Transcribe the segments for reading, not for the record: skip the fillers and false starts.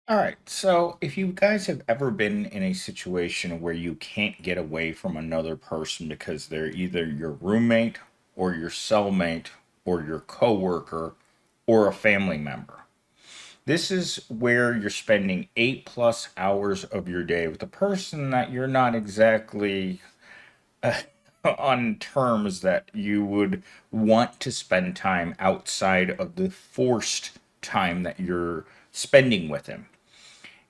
All right. So, if you guys have ever been in a situation where you can't get away from another person because they're either your roommate or your cellmate or your coworker or a family member, this is where you're spending 8+ hours of your day with a person that you're not exactly on terms that you would want to spend time outside of the forced time that you're spending with him.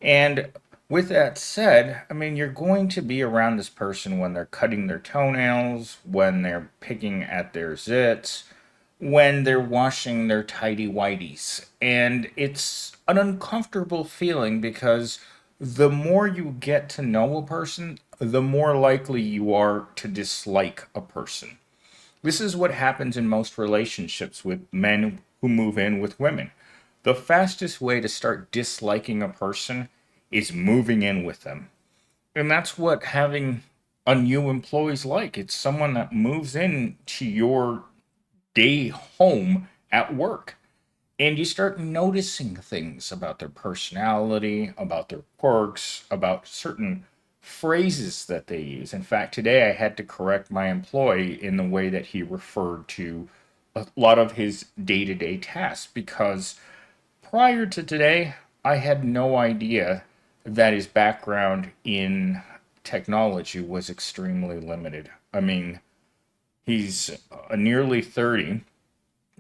And with that said, I mean, you're going to be around this person when they're cutting their toenails, when they're picking at their zits, when they're washing their tidy whities. And it's an uncomfortable feeling because the more you get to know a person, the more likely you are to dislike a person. This is what happens in most relationships with men who move in with women. The fastest way to start disliking a person is moving in with them. And that's what having a new employee is like. It's someone that moves in to your day home at work. And you start noticing things about their personality, about their quirks, about certain phrases that they use. In fact, today I had to correct my employee in the way that he referred to a lot of his day to day tasks because prior to today, I had no idea that his background in technology was extremely limited. I mean, he's nearly 30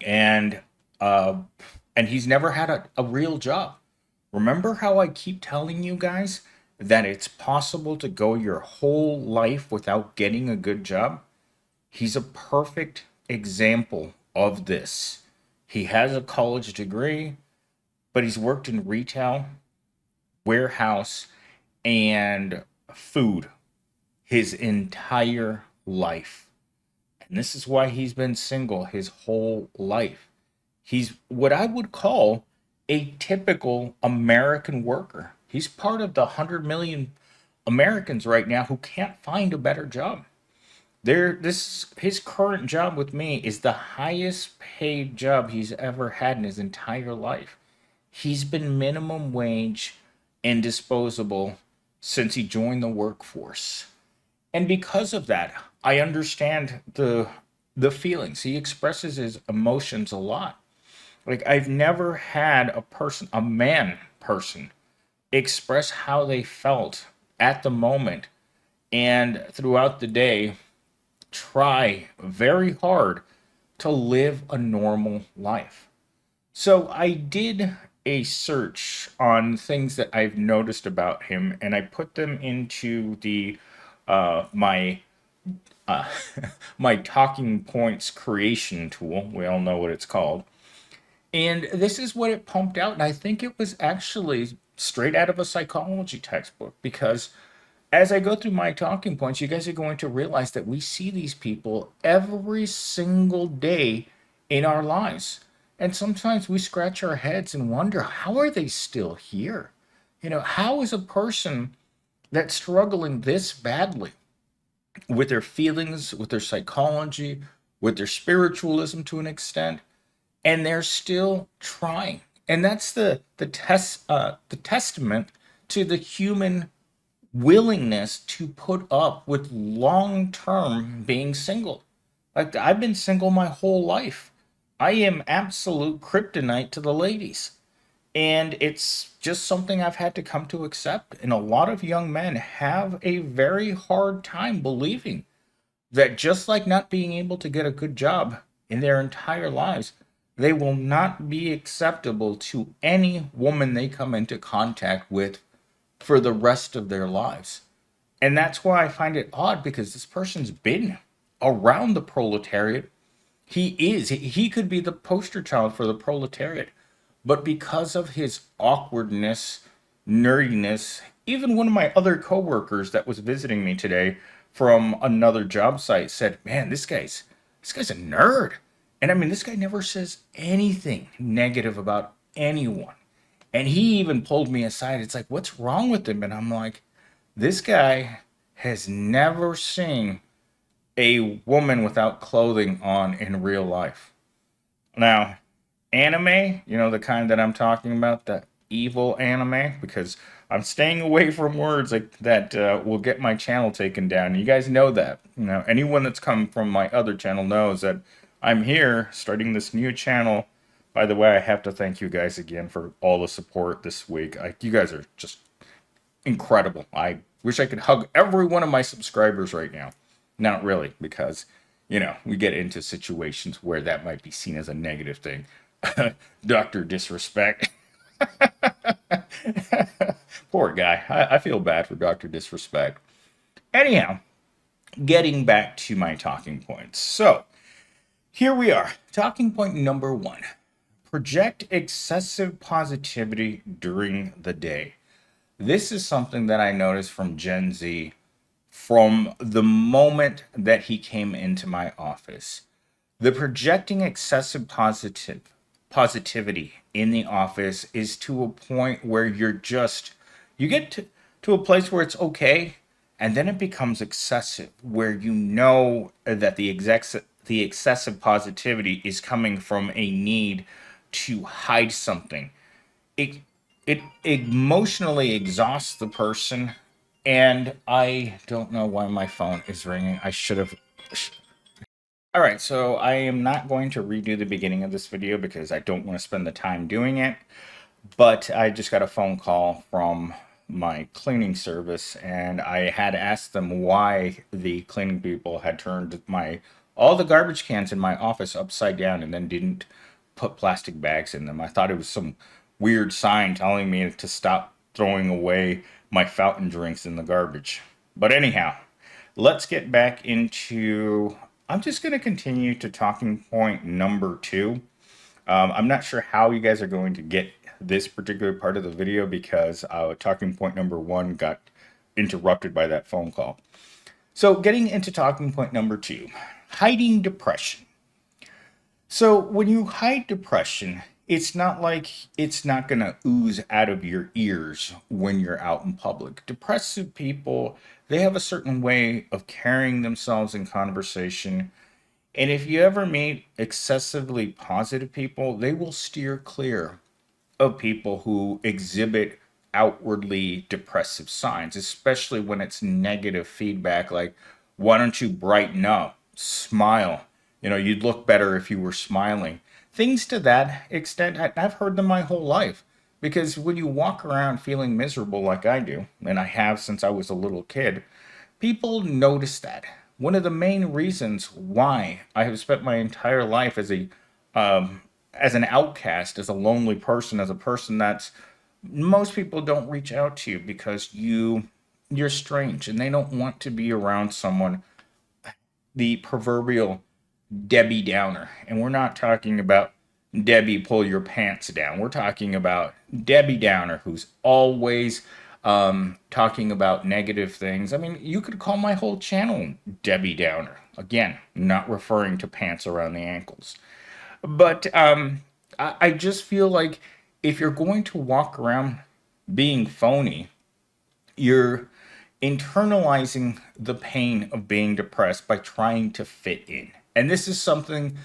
and uh, and he's never had a real job. Remember how I keep telling you guys that it's possible to go your whole life without getting a good job? He's a perfect example of this. He has a college degree, but he's worked in retail, warehouse, and food his entire life. And this is why he's been single his whole life. He's what I would call a typical American worker. He's part of the 100 million Americans right now who can't find a better job. This his current job with me is the highest paid job he's ever had in his entire life. He's been minimum wage and disposable since he joined the workforce. And because of that, I understand the feelings. He expresses his emotions a lot. Like I've never had a man person express how they felt at the moment and throughout the day try very hard to live a normal life. So I did a search on things that I've noticed about him, and I put them into the my uh, my talking points creation tool. We all know what it's called, and this is what it pumped out. And I think it was actually straight out of a psychology textbook because as I go through my talking points, you guys are going to realize that we see these people every single day in our lives. And sometimes we scratch our heads and wonder, how are they still here? How is a person that's struggling this badly with their feelings, with their psychology, with their spiritualism to an extent, and they're still trying? And that's the testament to the human willingness to put up with long term being single. Like I've been single my whole life. I am absolute kryptonite to the ladies. And it's just something I've had to come to accept. And a lot of young men have a very hard time believing that just like not being able to get a good job in their entire lives, they will not be acceptable to any woman they come into contact with for the rest of their lives. And that's why I find it odd because this person's been around the proletariat. He could be the poster child for the proletariat. But because of his awkwardness, nerdiness, even one of my other coworkers that was visiting me today from another job site said, "Man, this guy's a nerd." And I mean, this guy never says anything negative about anyone. And he even pulled me aside. It's like, "What's wrong with him?" And I'm like, this guy has never seen a woman without clothing on in real life. Now, anime, the kind that I'm talking about, that evil anime because I'm staying away from words like that will get my channel taken down. You guys know that. You know, anyone that's come from my other channel knows that I'm here starting this new channel. By the way, I have to thank you guys again for all the support this week. You guys are just incredible. I wish I could hug every one of my subscribers right now. Not really, because, we get into situations where that might be seen as a negative thing. Dr. Disrespect. Poor guy. I feel bad for Dr. Disrespect. Anyhow, getting back to my talking points. So, here we are. Talking point number one: project excessive positivity during the day. This is something that I noticed from Gen Z from the moment that he came into my office. The projecting excessive positivity in the office is to a point where you get to a place where it's okay, and then it becomes excessive, where you know that the excessive positivity is coming from a need to hide something. It it emotionally exhausts the person, and I don't know why my phone is ringing. I should have. All right, so I am not going to redo the beginning of this video because I don't want to spend the time doing it. But I just got a phone call from my cleaning service, and I had asked them why the cleaning people had turned my all the garbage cans in my office upside down and then didn't put plastic bags in them. I thought it was some weird sign telling me to stop throwing away my fountain drinks in the garbage. But anyhow, let's get back into. I'm just going to continue to talking point number two. I'm not sure how you guys are going to get this particular part of the video because talking point number one got interrupted by that phone call. So, getting into talking point number two: hiding depression. So, when you hide depression, it's not like it's not going to ooze out of your ears when you're out in public. Depressive people, they have a certain way of carrying themselves in conversation, and if you ever meet excessively positive people, they will steer clear of people who exhibit outwardly depressive signs, especially when it's negative feedback like, why don't you brighten up, smile? You'd look better if you were smiling. Things to that extent, I've heard them my whole life. Because when you walk around feeling miserable like I do, and I have since I was a little kid, people notice that. One of the main reasons why I have spent my entire life as an outcast, as a lonely person, as a person that's most people don't reach out to you because you're strange and they don't want to be around someone, the proverbial Debbie Downer. And we're not talking about Debbie pull your pants down. We're talking about Debbie Downer who's always talking about negative things. I mean, you could call my whole channel Debbie Downer. Again, not referring to pants around the ankles. But I just feel like if you're going to walk around being phony, you're internalizing the pain of being depressed by trying to fit in. And this is something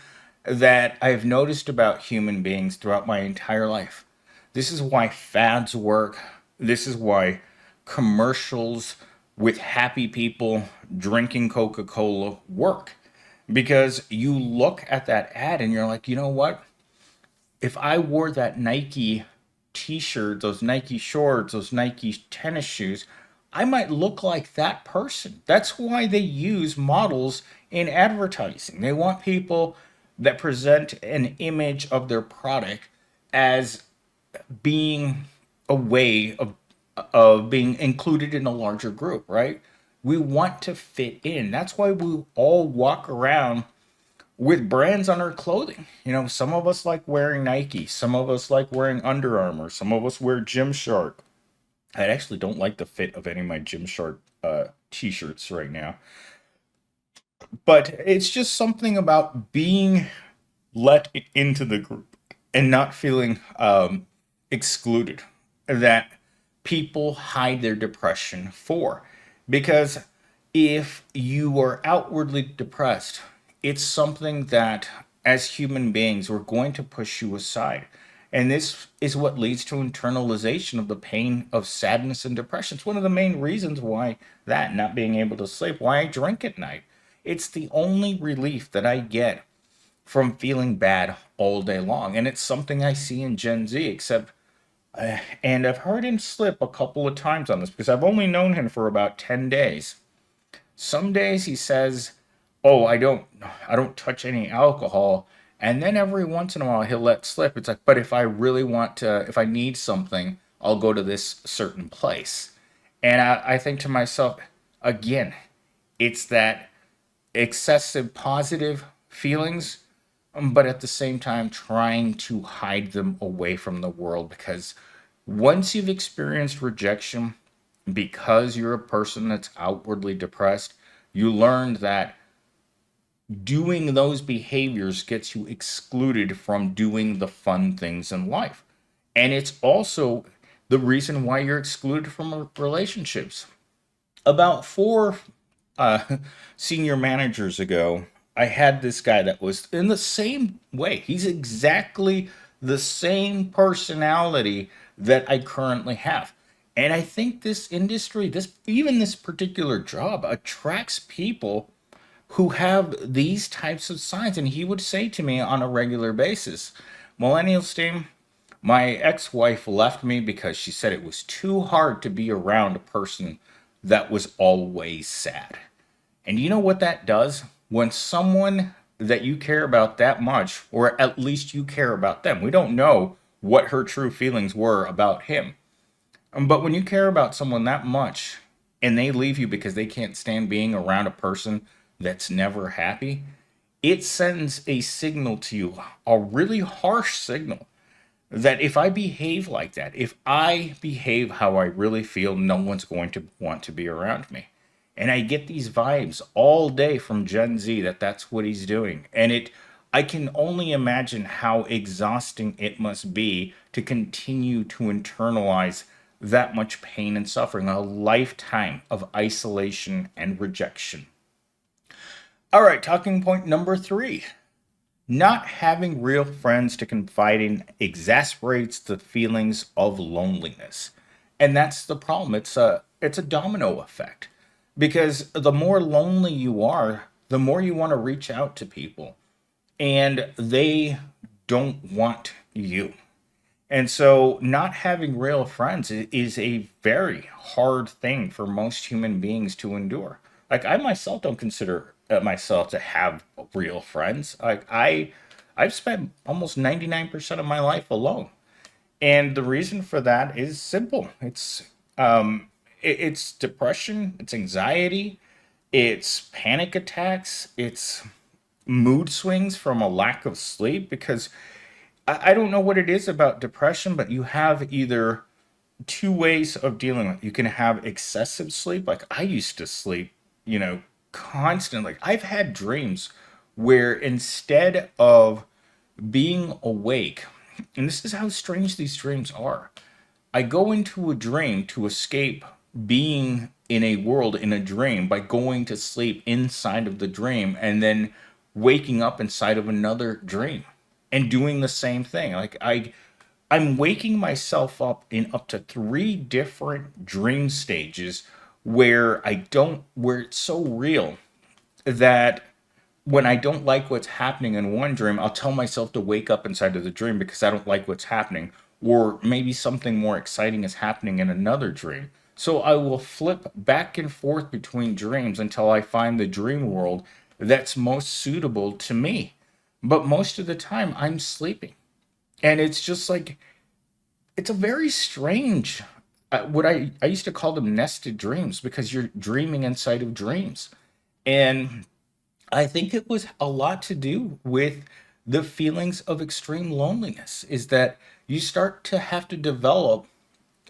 that I've noticed about human beings throughout my entire life. This is why fads work. This is why commercials with happy people drinking Coca Cola work. Because you look at that ad and you're like, you know what? If I wore that Nike t shirt, those Nike shorts, those Nike tennis shoes, I might look like that person. That's why they use models in advertising. They want people that present an image of their product as being a way of being included in a larger group, right? We want to fit in. That's why we all walk around with brands on our clothing. Some of us like wearing Nike, some of us like wearing Under Armour, some of us wear Gymshark. I actually don't like the fit of any of my Gymshark t-shirts right now. But it's just something about being let into the group and not feeling excluded that people hide their depression for. Because if you are outwardly depressed, it's something that as human beings we're going to push you aside. And this is what leads to internalization of the pain of sadness and depression. It's one of the main reasons why that, not being able to sleep, why I drink at night. It's the only relief that I get from feeling bad all day long. And it's something I see in Gen Z, except, and I've heard him slip a couple of times on this because I've only known him for about 10 days. Some days he says, "Oh, I don't touch any alcohol." And then every once in a while he'll let slip. It's like, "But if I really want to, if I need something, I'll go to this certain place." And I think to myself, again, it's that excessive positive feelings, but at the same time trying to hide them away from the world, because once you've experienced rejection because you're a person that's outwardly depressed, you learned that doing those behaviors gets you excluded from doing the fun things in life. And it's also the reason why you're excluded from relationships. About four uh, senior managers ago, I had this guy that was in the same way. He's exactly the same personality that I currently have. And I think this industry, this even this particular job, attracts people who have these types of signs. And he would say to me on a regular basis, "Millennial Steam, my ex wife left me because she said it was too hard to be around a person that was always sad." And you know what that does? When someone that you care about that much, or at least you care about them, we don't know what her true feelings were about him. But when you care about someone that much and they leave you because they can't stand being around a person that's never happy, it sends a signal to you, a really harsh signal, that if I behave like that, if I behave how I really feel, no one's going to want to be around me. And I get these vibes all day from Gen Z that that's what he's doing. And I can only imagine how exhausting it must be to continue to internalize that much pain and suffering, a lifetime of isolation and rejection. All right, talking point number three. Not having real friends to confide in exasperates the feelings of loneliness. And that's the problem. It's a domino effect. Because the more lonely you are, the more you want to reach out to people, and they don't want you. And so not having real friends is a very hard thing for most human beings to endure. Like, I myself don't consider myself to have real friends. I've spent almost 99% of my life alone. And the reason for that is simple. It's depression, it's anxiety, it's panic attacks, it's mood swings from a lack of sleep, because I don't know what it is about depression, but you have either two ways of dealing with it. You can have excessive sleep. Like, I used to sleep, constantly. I've had dreams where instead of being awake, and this is how strange these dreams are, I go into a dream to escape being in a world in a dream by going to sleep inside of the dream and then waking up inside of another dream and doing the same thing. Like, I'm waking myself up in up to three different dream stages where it's so real that when I don't like what's happening in one dream, I'll tell myself to wake up inside of the dream because I don't like what's happening. Or maybe something more exciting is happening in another dream. So I will flip back and forth between dreams until I find the dream world that's most suitable to me. But most of the time, I'm sleeping. And it's just like, it's a very strange, what I used to call them nested dreams, because you're dreaming inside of dreams. And I think it was a lot to do with the feelings of extreme loneliness, is that you start to have to develop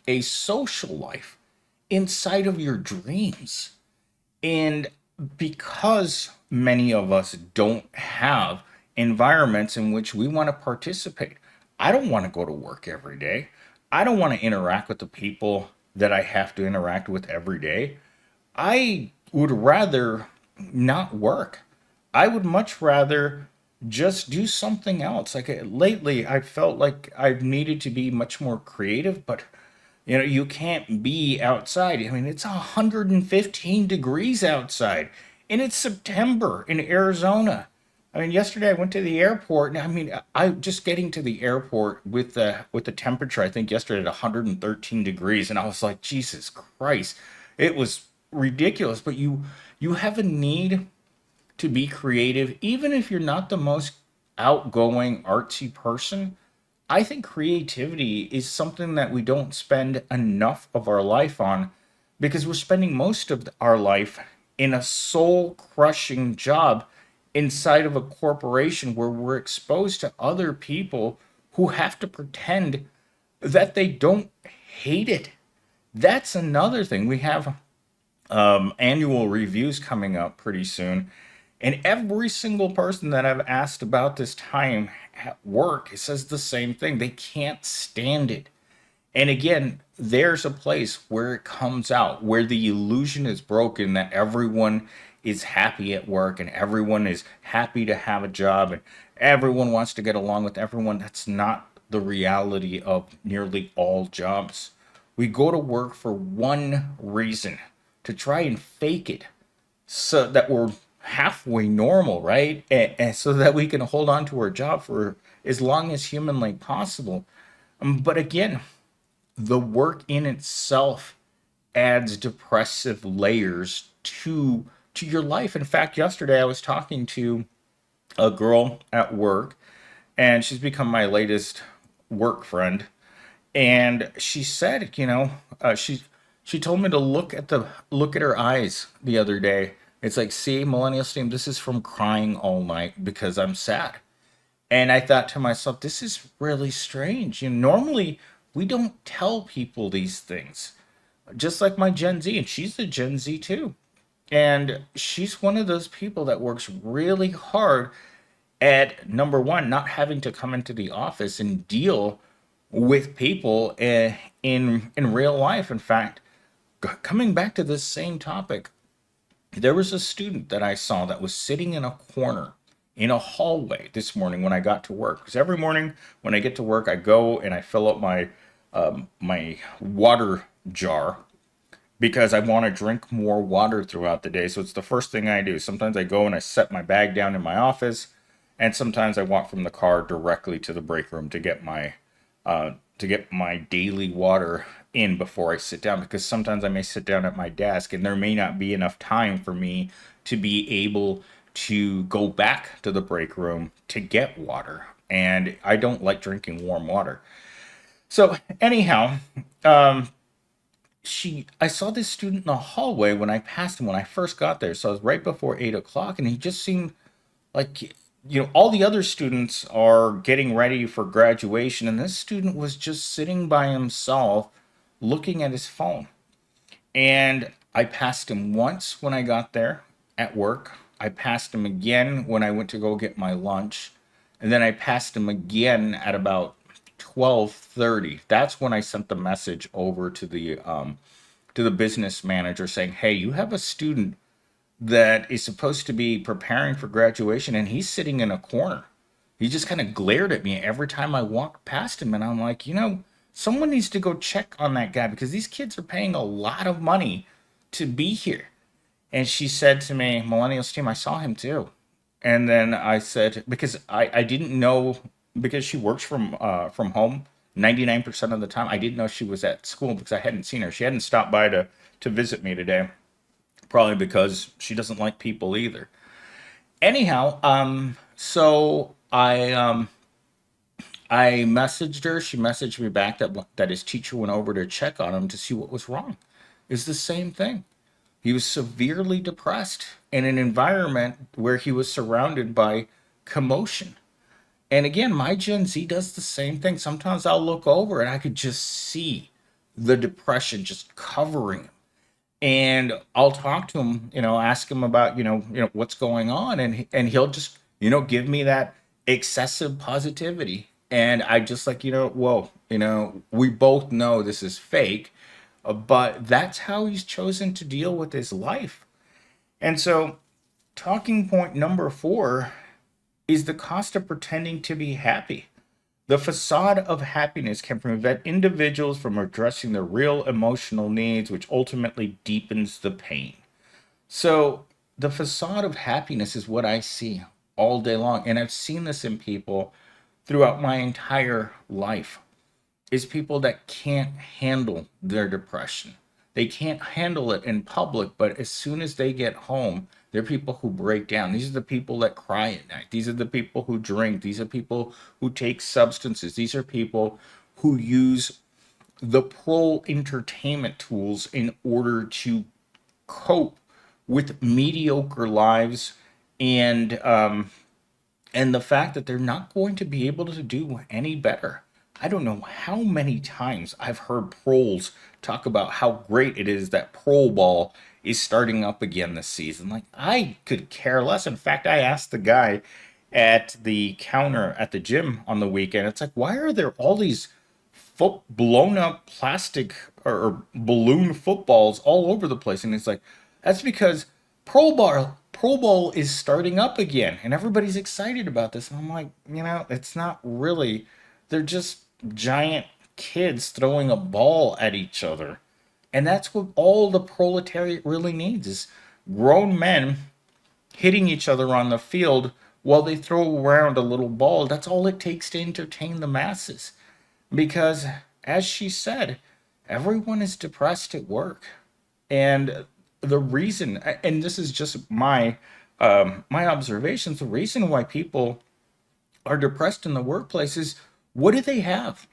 a social life inside of your dreams. And because many of us don't have environments in which we want to participate, I don't want to go to work every day. I don't want to interact with the people that I have to interact with every day. I would rather not work. I would much rather just do something else. Like lately, I felt like I've needed to be much more creative, but you can't be outside. I mean, it's 115 degrees outside, and it's September in Arizona. I mean, yesterday I went to the airport, and I mean, I just getting to the airport with the temperature. I think yesterday at 113 degrees, and I was like, Jesus Christ, it was ridiculous. But you have a need to be creative, even if you're not the most outgoing, artsy person. I think creativity is something that we don't spend enough of our life on because we're spending most of our life in a soul crushing job inside of a corporation where we're exposed to other people who have to pretend that they don't hate it. That's another thing. We have annual reviews coming up pretty soon. And every single person that I've asked about this time at work says the same thing. They can't stand it. And again, there's a place where it comes out, where the illusion is broken that everyone is happy at work and everyone is happy to have a job and everyone wants to get along with everyone. That's not the reality of nearly all jobs. We go to work for one reason, to try and fake it so that we're halfway normal, right? And so that we can hold on to our job for as long as humanly possible. But again, the work in itself adds depressive layers to your life. In fact, yesterday I was talking to a girl at work, and she's become my latest work friend. And she said, she told me to look at her eyes the other day. It's like, see, millennial steam, this is from crying all night because I'm sad. And I thought to myself, this is really strange. Normally we don't tell people these things. Just like my Gen Z, and she's a Gen Z too. And she's one of those people that works really hard at number one, not having to come into the office and deal with people in real life. In fact, coming back to this same topic, there was a student that I saw that was sitting in a corner in a hallway this morning when I got to work. Because every morning when I get to work, I go and I fill up my water jar because I want to drink more water throughout the day. So it's the first thing I do. Sometimes I go and I set my bag down in my office, and sometimes I walk from the car directly to the break room to get my daily water in before I sit down, because sometimes I may sit down at my desk and there may not be enough time for me to be able to go back to the break room to get water. And I don't like drinking warm water. So anyhow, I saw this student in the hallway when I passed him when I first got there. So it was right before 8 o'clock, and he just seemed like, all the other students are getting ready for graduation, and this student was just sitting by himself looking at his phone. And I passed him once when I got there at work. I passed him again when I went to go get my lunch. And then I passed him again at about 12:30. That's when I sent the message over to the business manager saying, "Hey, you have a student that is supposed to be preparing for graduation and he's sitting in a corner." He just kind of glared at me every time I walked past him, and I'm like, someone needs to go check on that guy because these kids are paying a lot of money to be here. And she said to me, "Millennials team, I saw him too." And then I said, because I didn't know, because she works from home 99% of the time. I didn't know she was at school because I hadn't seen her. She hadn't stopped by to visit me today, probably because she doesn't like people either. Anyhow, so I messaged her. She messaged me back that his teacher went over to check on him to see what was wrong. It's the same thing. He was severely depressed in an environment where he was surrounded by commotion. And again, my Gen Z does the same thing. Sometimes I'll look over and I could just see the depression just covering him. And I'll talk to him, ask him about, what's going on, and he'll just, give me that excessive positivity. And I just like, whoa, we both know this is fake, but that's how he's chosen to deal with his life. And so, talking point number four, is the cost of pretending to be happy. The facade of happiness can prevent individuals from addressing their real emotional needs, which ultimately deepens the pain. So, the facade of happiness is what I see all day long. And I've seen this in people throughout my entire life is people that can't handle their depression. They can't handle it in public, but as soon as they get home, they're people who break down. These are the people that cry at night. These are the people who drink. These are people who take substances. These are people who use the pro entertainment tools in order to cope with mediocre lives and and the fact that they're not going to be able to do any better. I don't know how many times I've heard pros talk about how great it is that pro ball is starting up again this season. Like, I could care less. In fact, I asked the guy at the counter at the gym on the weekend, it's like, why are there all these blown up plastic or balloon footballs all over the place? And it's like, that's because Pro Bowl is starting up again, and everybody's excited about this. And I'm like, it's not really. They're just giant kids throwing a ball at each other, and that's what all the proletariat really needs is grown men hitting each other on the field while they throw around a little ball. That's all it takes to entertain the masses. Because, as she said, everyone is depressed at work. And the reason, and this is just my observations, the reason why people are depressed in the workplace is what do they have?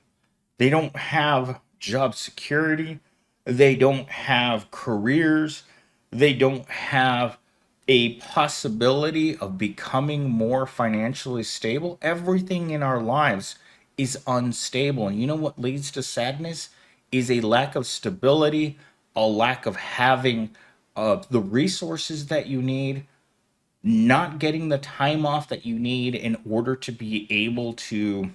They don't have job security. They don't have careers. They don't have a possibility of becoming more financially stable. Everything in our lives is unstable. And you know what leads to sadness? Is a lack of stability, a lack of having the resources that you need, not getting the time off that you need in order to be able to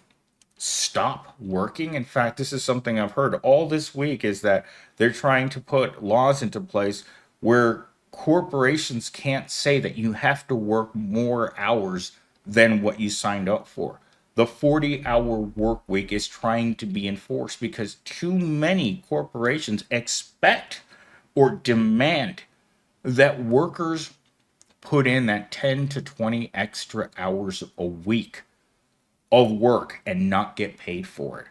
stop working. In fact, this is something I've heard all this week is that they're trying to put laws into place where corporations can't say that you have to work more hours than what you signed up for. The 40-hour work week is trying to be enforced because too many corporations expect or demand that workers put in that 10 to 20 extra hours a week of work and not get paid for it.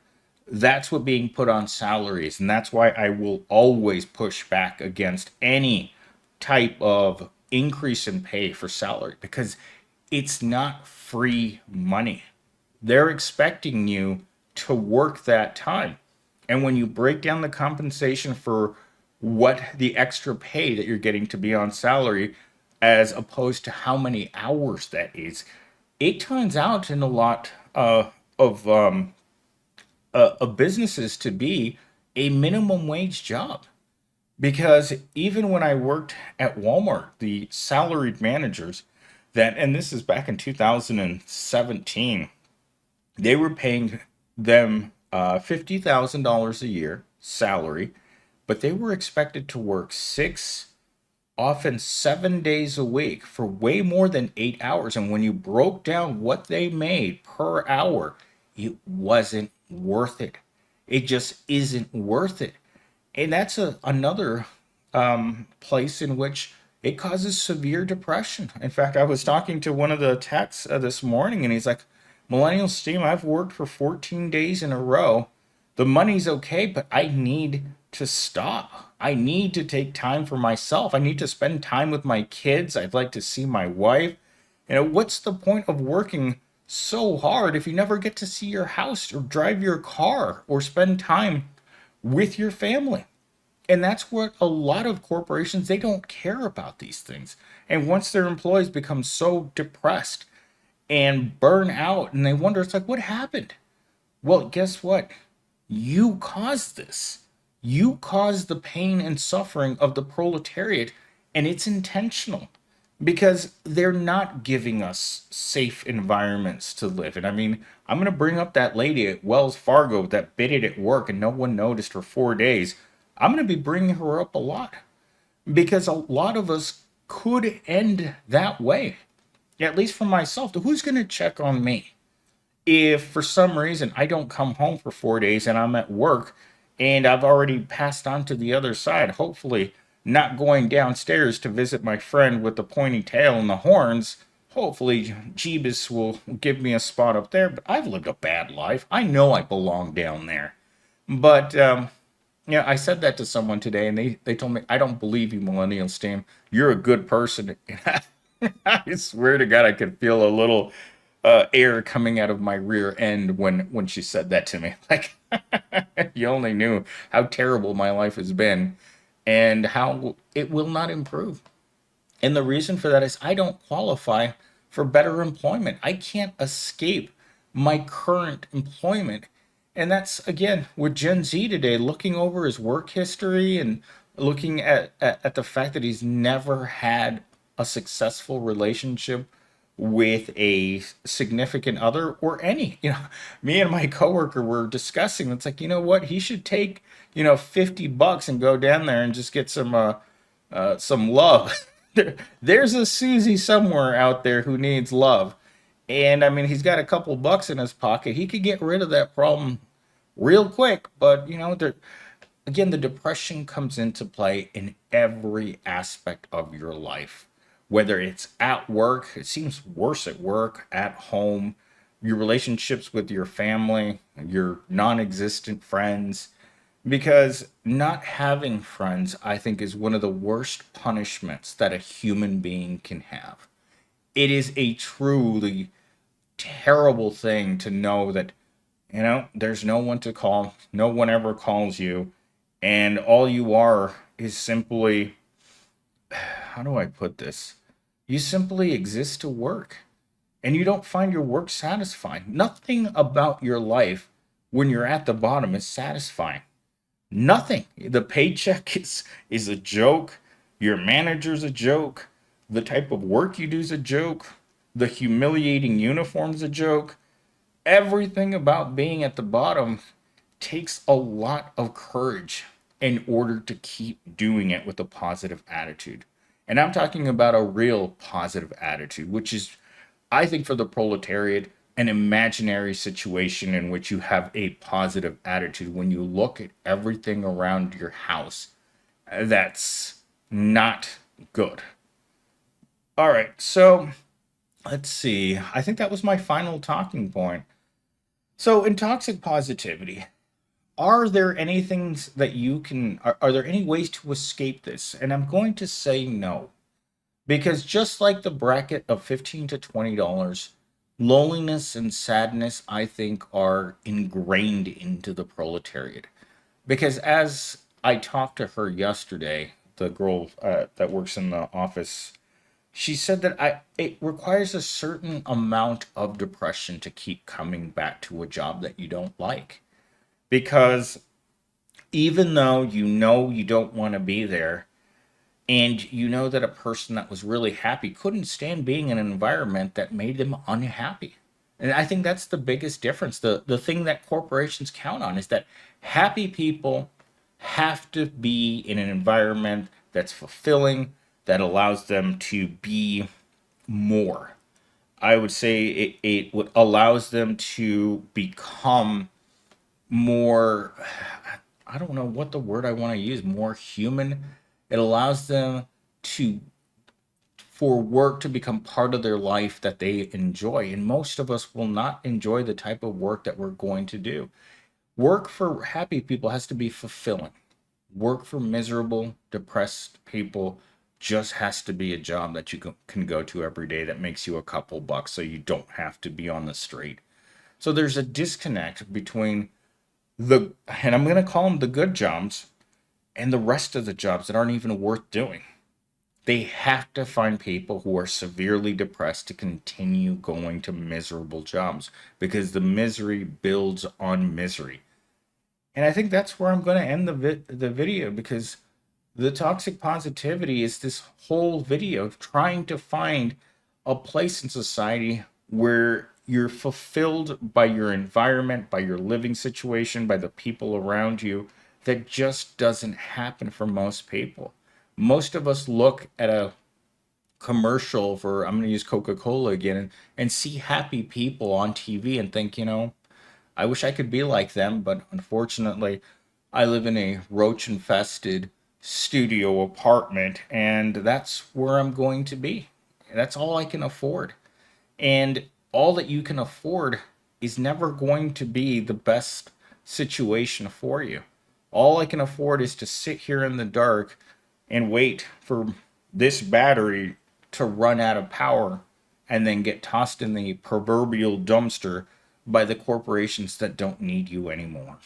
That's what being put on salaries. And that's why I will always push back against any type of increase in pay for salary because it's not free money. They're expecting you to work that time. And when you break down the compensation for what the extra pay that you're getting to be on salary, as opposed to how many hours that is, it turns out in a lot of businesses to be a minimum wage job. Because even when I worked at Walmart, the salaried managers and this is back in 2017, they were paying them $50,000 a year salary, but they were expected to work six, often 7 days a week for way more than 8 hours. And when you broke down what they made per hour, it wasn't worth it. It just isn't worth it. And that's another place in which it causes severe depression. In fact, I was talking to one of the techs this morning, and he's like, Millennial Steam, I've worked for 14 days in a row. The money's okay, but I need to stop. I need to take time for myself. I need to spend time with my kids. I'd like to see my wife. What's the point of working so hard if you never get to see your house or drive your car or spend time with your family? And that's what a lot of corporations, they don't care about these things. And once their employees become so depressed and burn out and they wonder, it's like, what happened? Well, guess what? You caused this. You caused the pain and suffering of the proletariat, and it's intentional because they're not giving us safe environments to live in. I mean, I'm going to bring up that lady at Wells Fargo that bit it at work and no one noticed for 4 days. I'm going to be bringing her up a lot because a lot of us could end that way. At least for myself, who's going to check on me? If for some reason I don't come home for 4 days and I'm at work and I've already passed on to the other side, hopefully not going downstairs to visit my friend with the pointy tail and the horns. Hopefully, Jeebus will give me a spot up there, but I've lived a bad life. I know I belong down there. But yeah, I said that to someone today, and they told me, I don't believe you, millennial Stan. You're a good person. I swear to God, I could feel a little air coming out of my rear end when she said that to me. Like, you only knew how terrible my life has been and how it will not improve. And the reason for that is I don't qualify for better employment. I can't escape my current employment. And that's, again, with Gen Z today, looking over his work history and looking at the fact that he's never had a successful relationship with a significant other or any. Me and my coworker were discussing. It's like, you know what? He should take, $50 and go down there and just get some love. There's a Susie somewhere out there who needs love. And I mean, he's got a couple bucks in his pocket. He could get rid of that problem real quick. But, again, the depression comes into play in every aspect of your life. Whether it's at work, it seems worse at work, at home, your relationships with your family, your non existent friends, because not having friends, I think, is one of the worst punishments that a human being can have. It is a truly terrible thing to know that, there's no one to call, no one ever calls you, and all you are is simply, how do I put this? You simply exist to work, and you don't find your work satisfying. Nothing about your life when you're at the bottom is satisfying. Nothing. The paycheck is a joke. Your manager's a joke. The type of work you do is a joke. The humiliating uniform's a joke. Everything about being at the bottom takes a lot of courage in order to keep doing it with a positive attitude. And I'm talking about a real positive attitude, which is, I think, for the proletariat, an imaginary situation in which you have a positive attitude when you look at everything around your house that's not good. All right, so let's see. I think that was my final talking point. So, in toxic positivity, are there any things that are there any ways to escape this? And I'm going to say no. Because just like the bracket of $15 to $20, loneliness and sadness, I think, are ingrained into the proletariat. Because as I talked to her yesterday, the girl that works in the office, she said that it requires a certain amount of depression to keep coming back to a job that you don't like. Because even though you don't want to be there, and you know that a person that was really happy couldn't stand being in an environment that made them unhappy. And I think that's the biggest difference. The thing that corporations count on is that happy people have to be in an environment that's fulfilling, that allows them to be more. I would say it allows them to become more, I don't know what the word I want to use, more human. It allows them to for work to become part of their life that they enjoy. And most of us will not enjoy the type of work that we're going to do. Work for happy people has to be fulfilling. Work for miserable, depressed people just has to be a job that you can go to every day that makes you a couple bucks so you don't have to be on the street. So there's a disconnect between and I'm going to call them the good jobs, and the rest of the jobs that aren't even worth doing. They have to find people who are severely depressed to continue going to miserable jobs because the misery builds on misery. And I think that's where I'm going to end the video, because the toxic positivity is this whole video of trying to find a place in society where you're fulfilled by your environment, by your living situation, by the people around you. That just doesn't happen for most people. Most of us look at a commercial for, I'm going to use Coca-Cola again, and see happy people on TV and think, I wish I could be like them, but unfortunately, I live in a roach infested studio apartment, and that's where I'm going to be. That's all I can afford. And all that you can afford is never going to be the best situation for you. All I can afford is to sit here in the dark and wait for this battery to run out of power and then get tossed in the proverbial dumpster by the corporations that don't need you anymore.